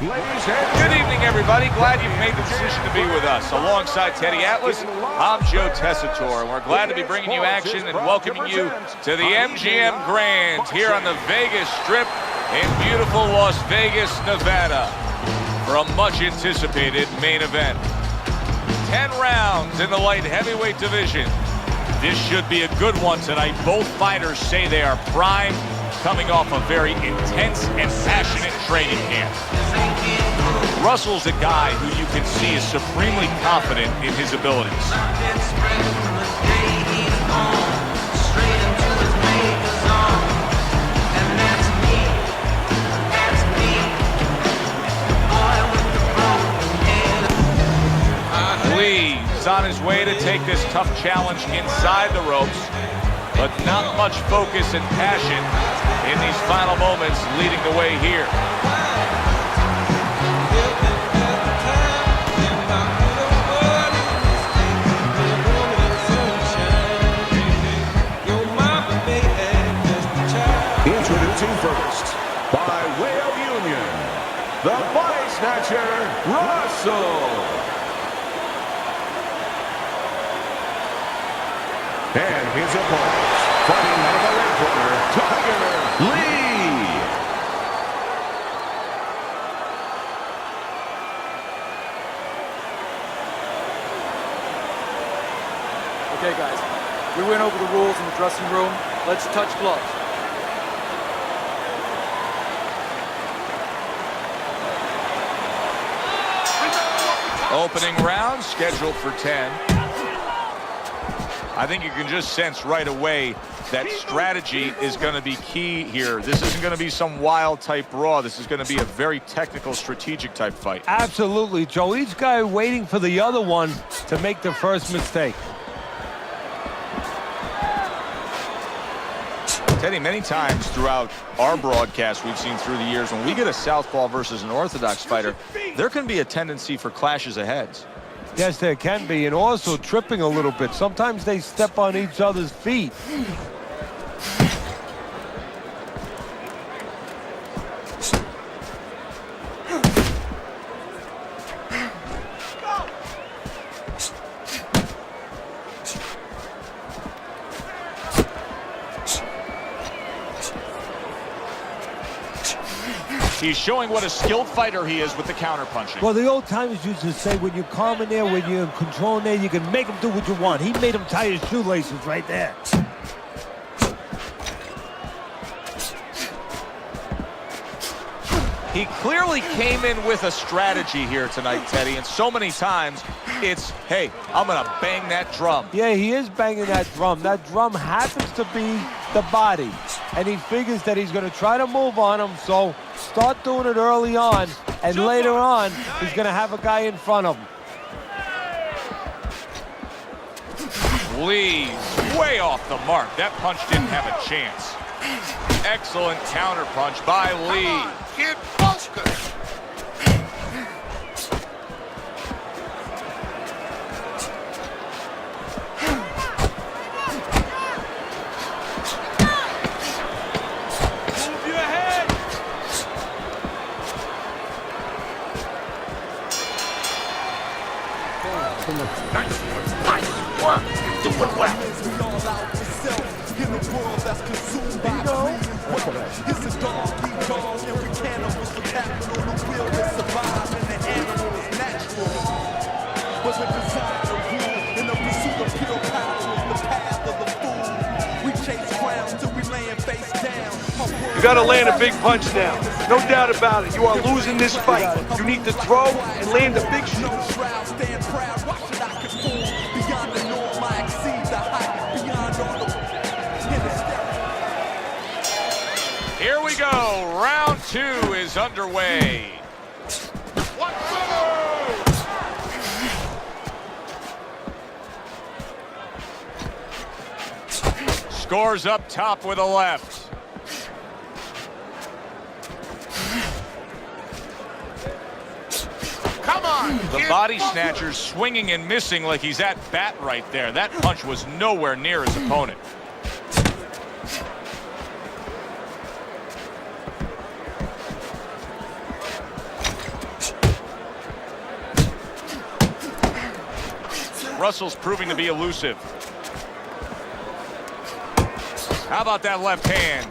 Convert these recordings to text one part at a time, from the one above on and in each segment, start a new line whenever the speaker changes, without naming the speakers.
Good evening, everybody. Glad you've made the decision to be with us. Alongside Teddy Atlas, I'm Joe Tessitore, and we're glad to be bringing you action and welcoming you to the MGM Grand here on the Vegas Strip in beautiful Las Vegas, Nevada, for a much-anticipated main event. 10 rounds in the light heavyweight division. This should be a good one tonight. Both fighters say they are primed, coming off a very intense and passionate training camp. Russell's a guy who you can see is supremely confident in his abilities. Lee is on his way to take this tough challenge inside the ropes, but not much focus and passion in these final moments leading the way here.
Introducing first, by way of union, the body snatcher, Russell. And his opponent, fighting out of the red corner, Tiger Lee.
Okay, guys, we went over the rules in the dressing room. Let's touch gloves.
Opening round scheduled for 10. I think you can just sense right away that strategy is going to be key here. This isn't going to be some wild type brawl. This is going to be a very technical, strategic type fight.
Absolutely, Joe. Each guy waiting for the other one to make the first mistake.
Teddy, many times throughout our broadcast we've seen through the years, when we get a southpaw versus an orthodox fighter, there can be a tendency for clashes of heads.
Yes, there can be, and also tripping a little bit. Sometimes they step on each other's feet.
He's showing what a skilled fighter he is with the counterpunching.
Well, the old timers used to say, when you're calm in there, when you're in control in there, you can make him do what you want. He made him tie his shoelaces right there.
He clearly came in with a strategy here tonight, Teddy, and so many times it's, hey, I'm going to bang that drum.
Yeah, he is banging that drum. That drum happens to be the body, and he figures that he's going to try to move on him, so start doing it early on, and later on, he's going to have a guy in front of him.
Lee's way off the mark. That punch didn't have a chance. Excellent counter punch by Lee.
Come on, get focused.
Move your head.
Nice work. You're doing well.
You gotta land a big punch now. No doubt about it. You are losing this fight. You need to throw and land a big shot.
Here we go. Round 2 is underway. Scores up top with a left.
Come on.
The body snatcher's swinging and missing like he's at bat right there. That punch was nowhere near his opponent. Russell's proving to be elusive. How about that left hand?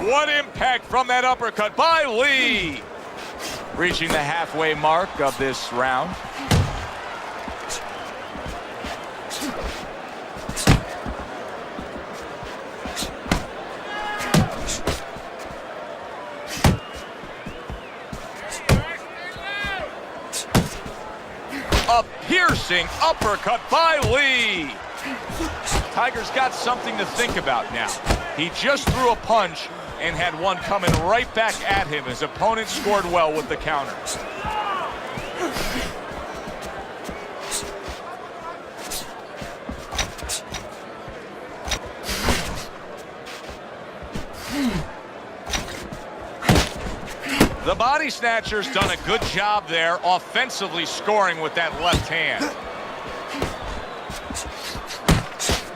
What impact from that uppercut by Lee. Reaching the halfway mark of this round. A piercing uppercut by Lee. Tiger's got something to think about now. He just threw a punch and had one coming right back at him. His opponent scored well with the counter. The body snatcher's done a good job there, offensively scoring with that left hand.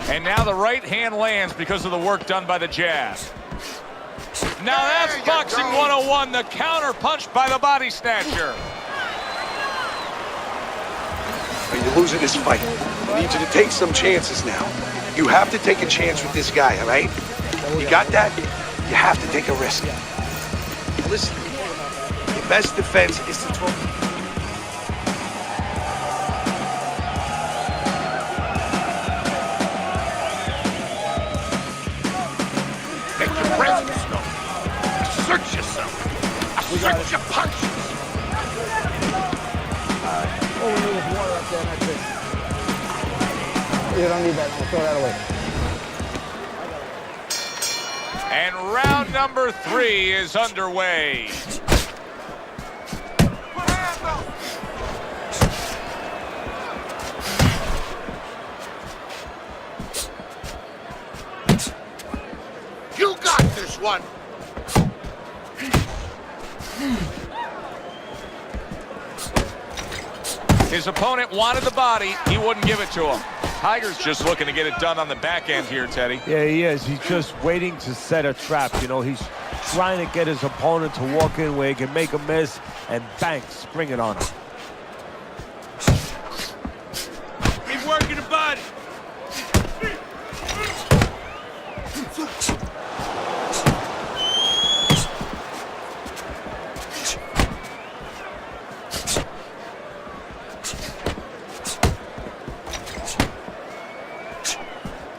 And now the right hand lands because of the work done by the jab. Now that's boxing 101, the counter punch by the body snatcher.
You're losing this fight. I need you to take some chances now. You have to take a chance with this guy, all right? You got that? You have to take a risk. Listen, your best defense is to throw.
Make your presence known. Assert yourself. Assert your punches.
All we need is water up there, and that's it. You don't need that. I'll throw that away.
And round number 3 is underway.
You got this one.
His opponent wanted the body. He wouldn't give it to him. Tiger's just looking to get it done on the back end here, Teddy.
Yeah, he is. He's just waiting to set a trap. You know, he's trying to get his opponent to walk in where he can make a miss and bang, spring it on him.
Keep working the body.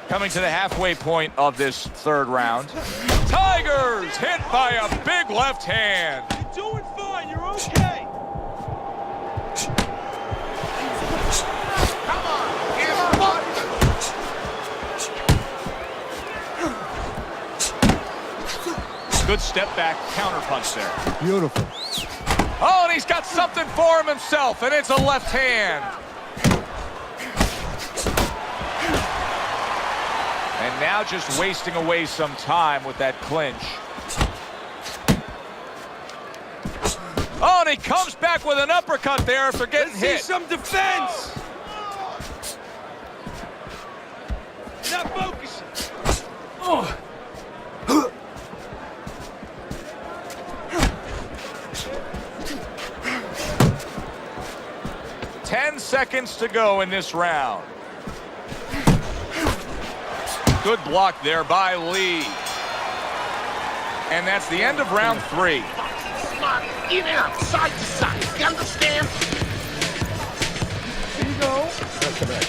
Coming to the halfway point of this third round. Tigers hit by a big left hand.
You're doing fine. You're okay.
Come on. Give one.
Good step back counter punch there.
Beautiful.
Oh, and he's got something for him himself, and it's a left hand. And now just wasting away some time with that clinch. Oh, and he comes back with an uppercut there after getting
Let's
hit.
see some defense. Not focusing. Oh.
10 seconds to go in this round. Good block there by Lee. And that's the end of round 3.
Slide in and out, side to side. You understand?
Here you go. That's the back.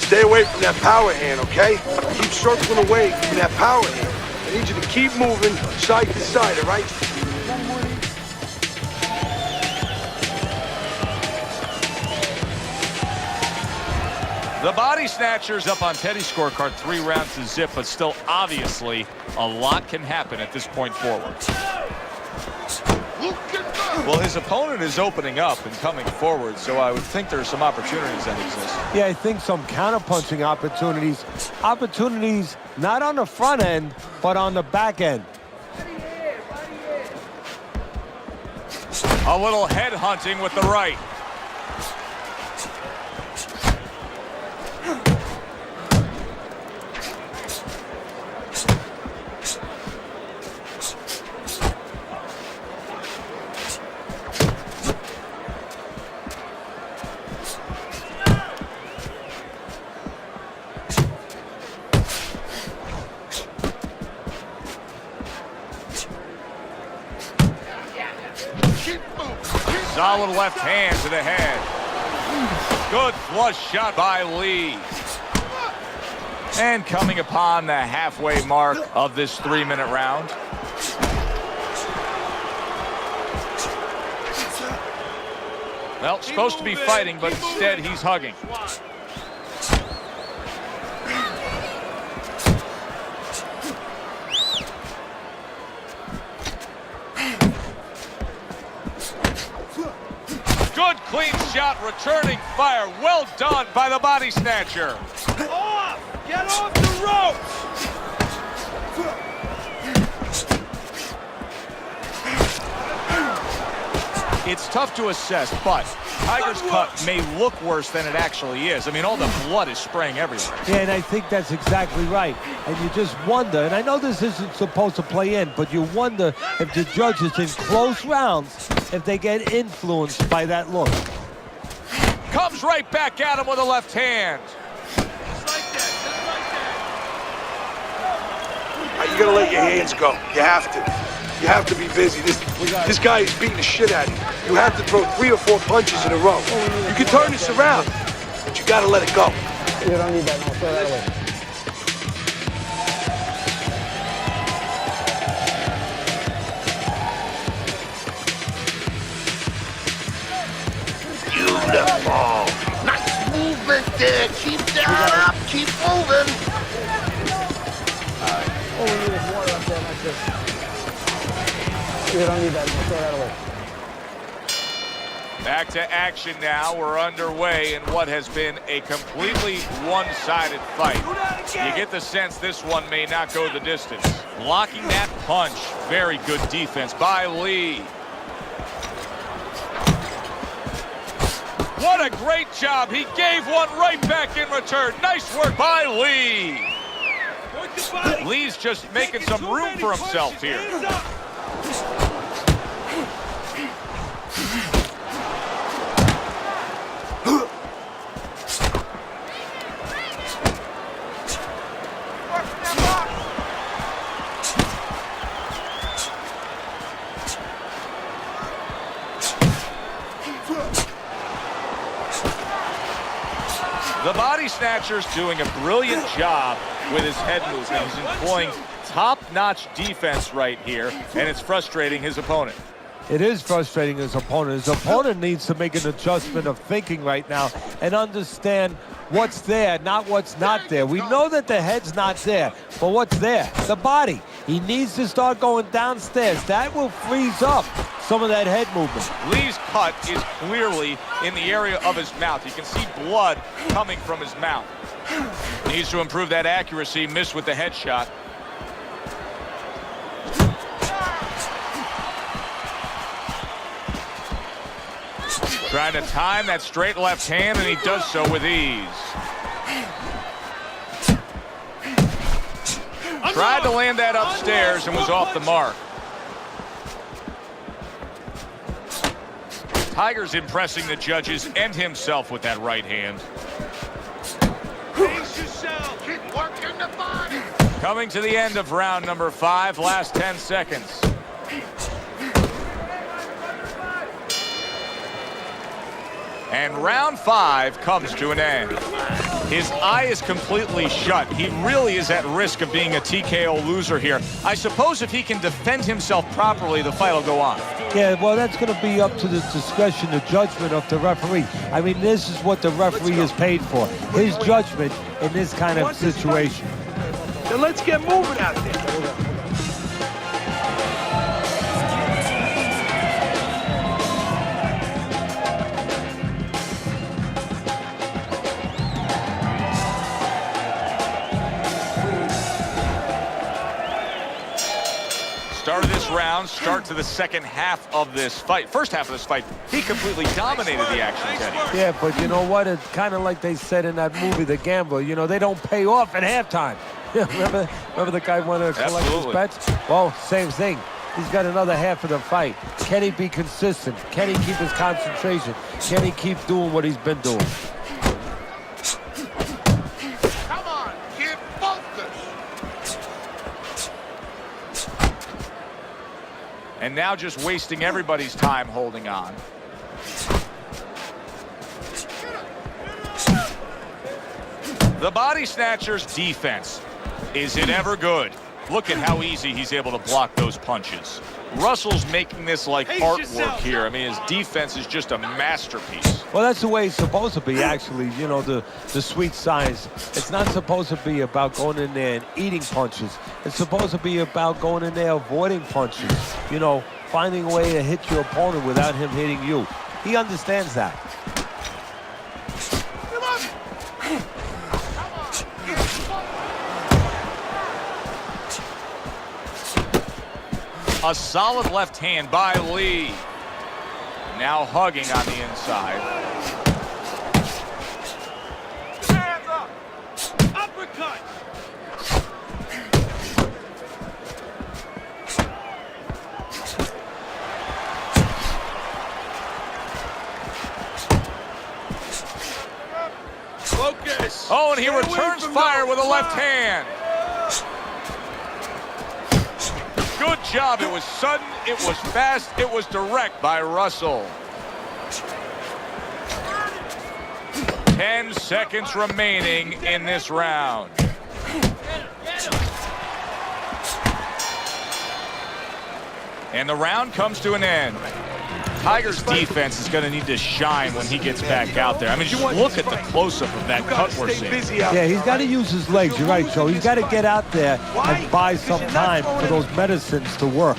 Stay away from that power hand, okay? Keep circling away from that power hand. I need you to keep moving side to side, all right?
The body snatcher's up on Teddy's scorecard, 3 rounds to zip, but still obviously a lot can happen at this point forward.
Look at that.
Well, his opponent is opening up and coming forward, so I would think there's some opportunities that exist.
Yeah, I think some counterpunching opportunities. Opportunities not on the front end, but on the back end.
A little head hunting with the right. Solid left hand to the head. Good flush shot by Lee. And coming upon the halfway mark of this 3-minute round. Well, supposed to be fighting, but instead he's hugging. Good clean shot, returning fire. Well done by the body snatcher.
Off! Get off the ropes!
It's tough to assess, but Tiger's cut may look worse than it actually is. I mean, all the blood is spraying everywhere.
Yeah, and I think that's exactly right. And you just wonder, and I know this isn't supposed to play in, but you wonder if the judges in close rounds, if they get influenced by that look.
Comes right back at him with a left hand.
You gotta let your hands go. You have to. You have to be busy. This guy is beating the shit out of you. You have to throw 3 or 4 punches in a row. You can turn this around, but you gotta let it go.
You don't need that. No, throw that away.
Beautiful. Nice movement there. Keep that up. Keep moving.
Oh, we need is water up there, not this. You don't need that. No, throw that away.
Back to action now. We're underway in what has been a completely one-sided fight. You get the sense this one may not go the distance. Blocking that punch. Very good defense by Lee. What a great job. He gave one right back in return. Nice work by Lee. Lee's just making some room for himself here. The body snatcher's doing a brilliant job with his head movement. He's employing top-notch defense right here, and it's frustrating his opponent.
It is frustrating his opponent. His opponent needs to make an adjustment of thinking right now and understand what's there, not what's not there. We know that the head's not there, but what's there? The body. He needs to start going downstairs. That will freeze up some of that head movement.
Lee's cut is clearly in the area of his mouth. You can see blood coming from his mouth. Needs to improve that accuracy. Missed with the headshot. Trying to time that straight left hand, and he does so with ease. Tried to land that upstairs and was off the mark. Tiger's impressing the judges and himself with that right hand.
Pace yourself. Keep working the body.
Coming to the end of round number 5, last 10 seconds. And round 5 comes to an end. His eye is completely shut. He really is at risk of being a TKO loser here. I suppose if he can defend himself properly, the fight will go on.
Yeah, well, that's going to be up to the discretion, the judgment of the referee. I mean, this is what the referee is paid for. His judgment in this kind of situation.
Then let's get moving out there.
Start of this this round, start to the second half of this fight. First half of this fight, he completely dominated the action, Teddy.
Yeah, but you know what? It's kind of like they said in that movie, The Gambler. You know, they don't pay off at halftime. remember the guy wanted to collect his bets? Well, same thing. He's got another half of the fight. Can he be consistent? Can he keep his concentration? Can he keep doing what he's been doing?
Come on, kid, focus.
And now just wasting everybody's time holding on. The body snatcher's defense. Is it ever good? Look at how easy he's able to block those punches. Russell's making this like artwork here. I mean, his defense is just a masterpiece.
Well, that's the way it's supposed to be, actually. You know, the sweet science. It's not supposed to be about going in there and eating punches. It's supposed to be about going in there avoiding punches. You know, finding a way to hit your opponent without him hitting you. He understands that.
A solid left hand by Lee. Now hugging on the inside.
Hands up. Uppercut. Focus.
Oh, and he returns fire with a left hand. Good job. It was sudden, it was fast, it was direct by Russell. 10 seconds remaining in this round. And the round comes to an end. Tiger's defense is going to need to shine when he gets back out there. I mean, just look at the close-up of that cut we're seeing.
Yeah, he's got to use his legs. You're right, Joe. He's got to get out there and buy some time for those medicines to work.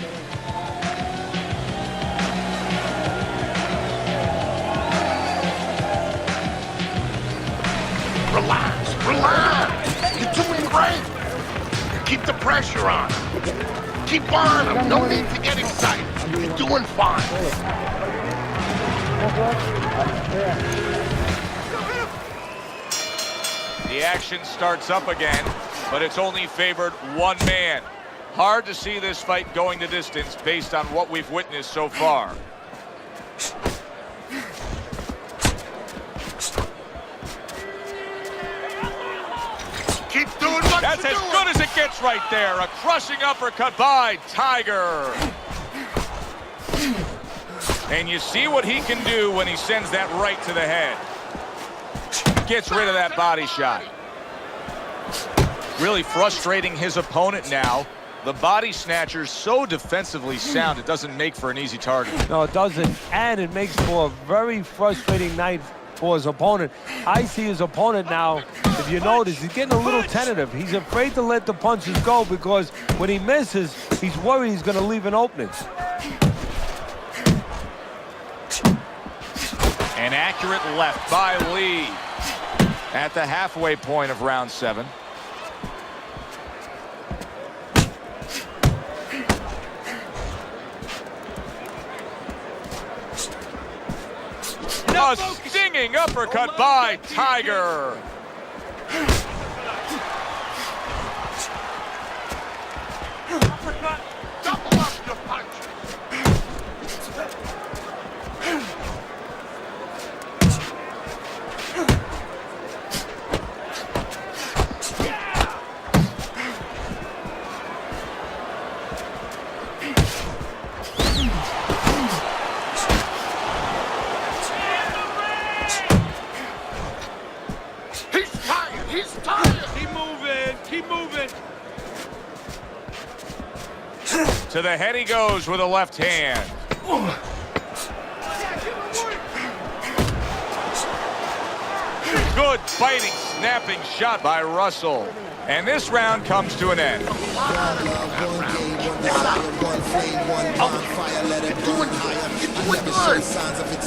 Relax, relax. You're doing great. Keep the pressure on. Keep on him. No need to get excited. You're doing fine.
The action starts up again, but it's only favored one man. Hard to see this fight going the distance based on what we've witnessed so far.
Keep doing what
That's
you're
as
doing.
good as it gets right there. A crushing uppercut by Tiger. And you see what he can do when he sends that right to the head. Gets rid of that body shot. Really frustrating his opponent now. The body snatcher's so defensively sound, it doesn't make for an easy target.
No, it doesn't. And it makes for a very frustrating night for his opponent. I see his opponent now, if you notice, he's getting a little tentative. He's afraid to let the punches go because when he misses, he's worried he's going to leave an opening.
An accurate left by Lee at the halfway point of round 7. A stinging uppercut by Tiger.
Double up your punch. He's tired. Keep moving. Keep moving.
To the head he goes with a left hand. Good fighting, snapping shot by Russell. And this round comes to an end.
You're doing good.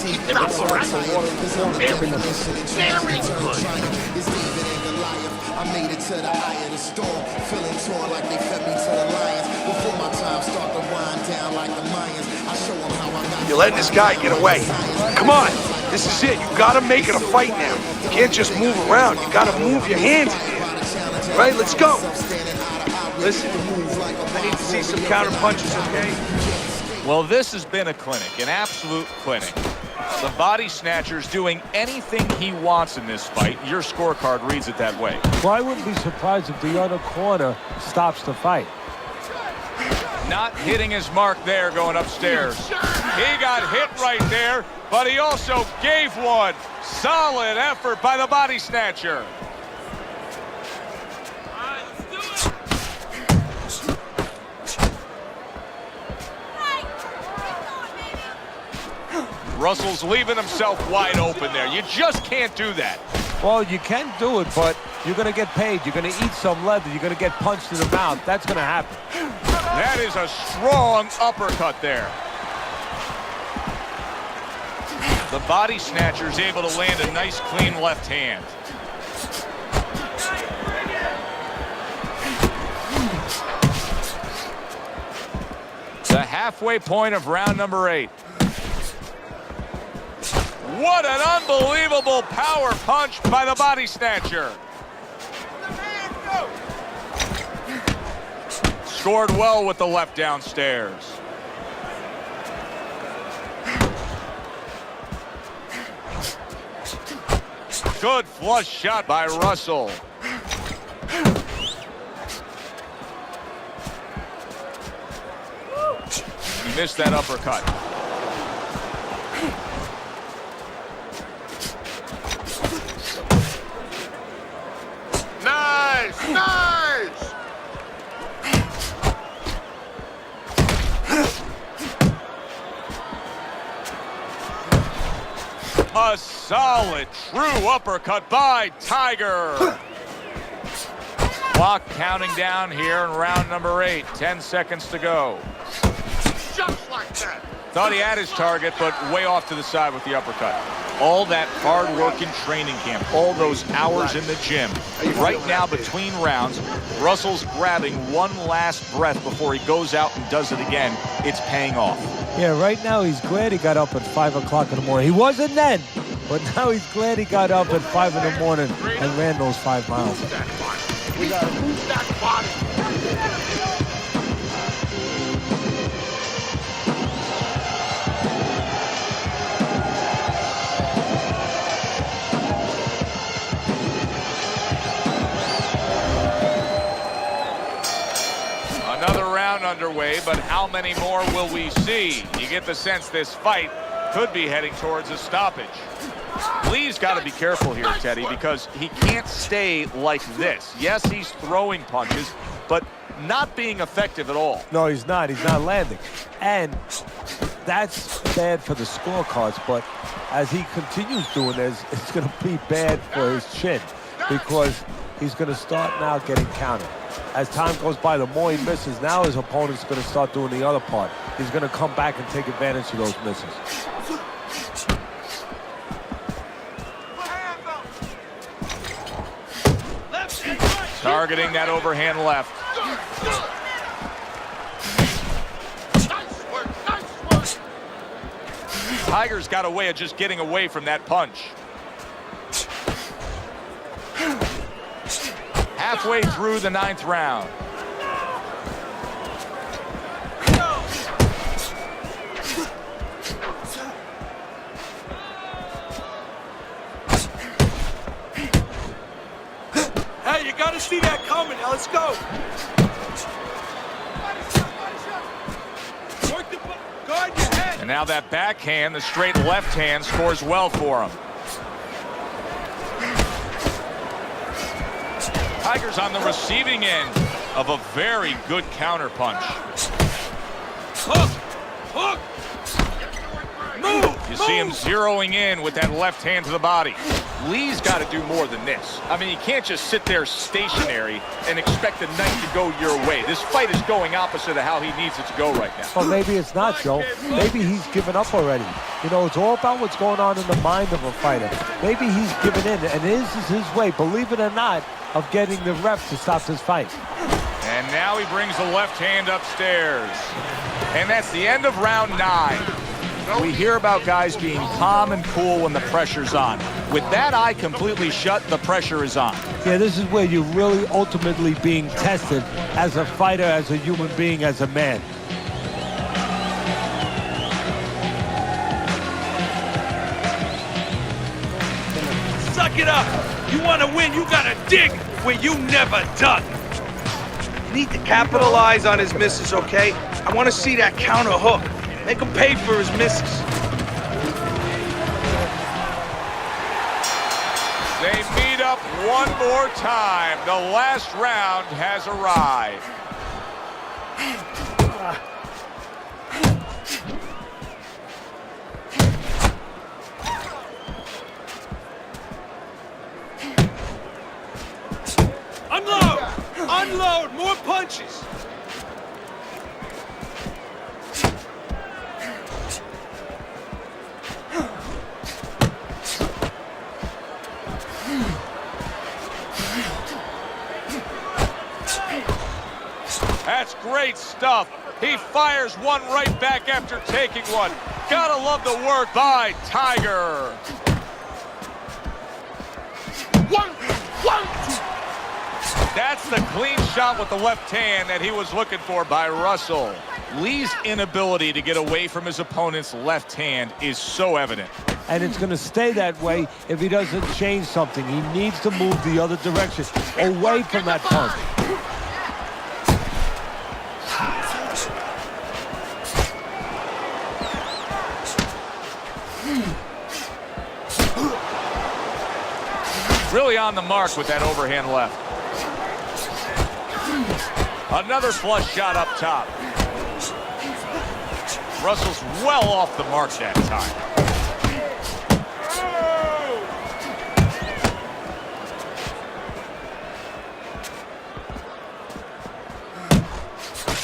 Keep it up, all right? Very good. Very good.
I made it to the eye of the storm, feeling torn like they fed me to the lions. Before my time start to wind down.
You're letting this guy get away. Come on, this is it. You gotta make it a fight now. You can't just move around. You gotta move your hands in here. All right, let's go. Listen, I need to see some counter punches, okay?
Well, this has been a clinic, an absolute clinic. The body snatcher's doing anything he wants in this fight. Your scorecard reads it that way.
Well, I wouldn't be surprised if the other corner stops the fight.
Not hitting his mark there going upstairs. He got hit right there, but he also gave one. Solid effort by the body snatcher. Russell's leaving himself wide open there. You just can't do that.
Well, you can do it, but you're going to get paid. You're going to eat some leather. You're going to get punched in the mouth. That's going to happen.
That is a strong uppercut there. The body snatcher's able to land a nice, clean left hand. The halfway point of round number 8. What an unbelievable power punch by the body snatcher. Scored well with the left downstairs. Good flush shot by Russell. He missed that uppercut.
Nice! Nice!
A solid, true uppercut by Tiger. Clock counting down here in round number 8. 10 seconds to go.
Just like that.
Thought he had his target, but way off to the side with the uppercut. All that hard work in training camp, all those hours in the gym. Right now, between rounds, Russell's grabbing one last breath before he goes out and does it again. It's paying off.
Yeah, right now he's glad he got up at 5 o'clock in the morning. He wasn't then, but now he's glad he got up at 5 in the morning and ran those 5 miles.
Move that body. We gotta move that body.
Another round underway, but how many more will we see? You get the sense this fight could be heading towards a stoppage. Lee's got to be careful here, Teddy, because he can't stay like this. Yes, he's throwing punches, but not being effective at all.
No, he's not. He's not landing. And that's bad for the scorecards, but as he continues doing this, it's going to be bad for his chin because he's going to start now getting countered. As time goes by, the more he misses, now his opponent's going to start doing the other part. He's going to come back and take advantage of those misses.
Targeting that overhand left.
Nice work, nice work.
Tiger's got a way of just getting away from that punch. Halfway through the 9th round.
Hey, you gotta see that coming. Now let's go. Work the guard your head.
And now that backhand, the straight left hand, scores well for him. Tiger's on the receiving end of a very good counter punch.
Hook! Hook! Move!
You see him zeroing in with that left hand to the body. Lee's got to do more than this. I mean, you can't just sit there stationary and expect the night to go your way. This fight is going opposite of how he needs it to go right now.
Well, maybe it's not, Joe. Maybe he's given up already. You know, it's all about what's going on in the mind of a fighter. Maybe he's given in, and this is his way, believe it or not, of getting the ref to stop this fight.
And now he brings the left hand upstairs. And that's the end of round 9. we hear about guys being calm and cool when the pressure's on. With that eye completely shut, the pressure is on.
Yeah, this is where you're really ultimately being tested as a fighter, as a human being, as a man.
Suck it up. You want to win, you got to dig where you never dug.
You need to capitalize on his misses, okay? I want to see that counter hook. Make him pay for his misses.
They meet up one more time. The last round has arrived.
Unload! Unload! More punches!
That's great stuff. He fires one right back after taking one. Gotta love the work by Tiger.
One, two.
That's the clean shot with the left hand that he was looking for by Russell. Lee's inability to get away from his opponent's left hand is so evident.
And it's going to stay that way if he doesn't change something. He needs to move the other direction, away from that punch.
Really on the mark with that overhand left. Another flush shot up top. Russell's well off the mark that time.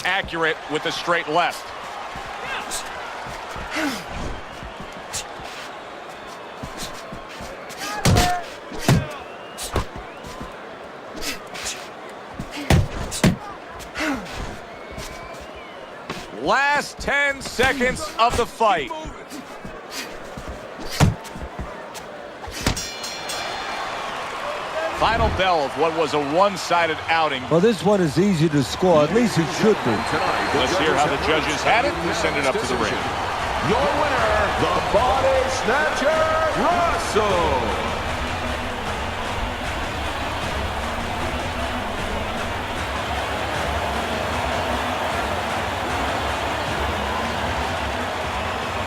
Accurate with the straight left. Last 10 seconds of the fight. Final bell of what was a one-sided outing.
Well, this one is easy to score. At least it should be.
Let's hear how the judges had it. We send it up to the ring.
Your winner, the Body Snatcher, Russell.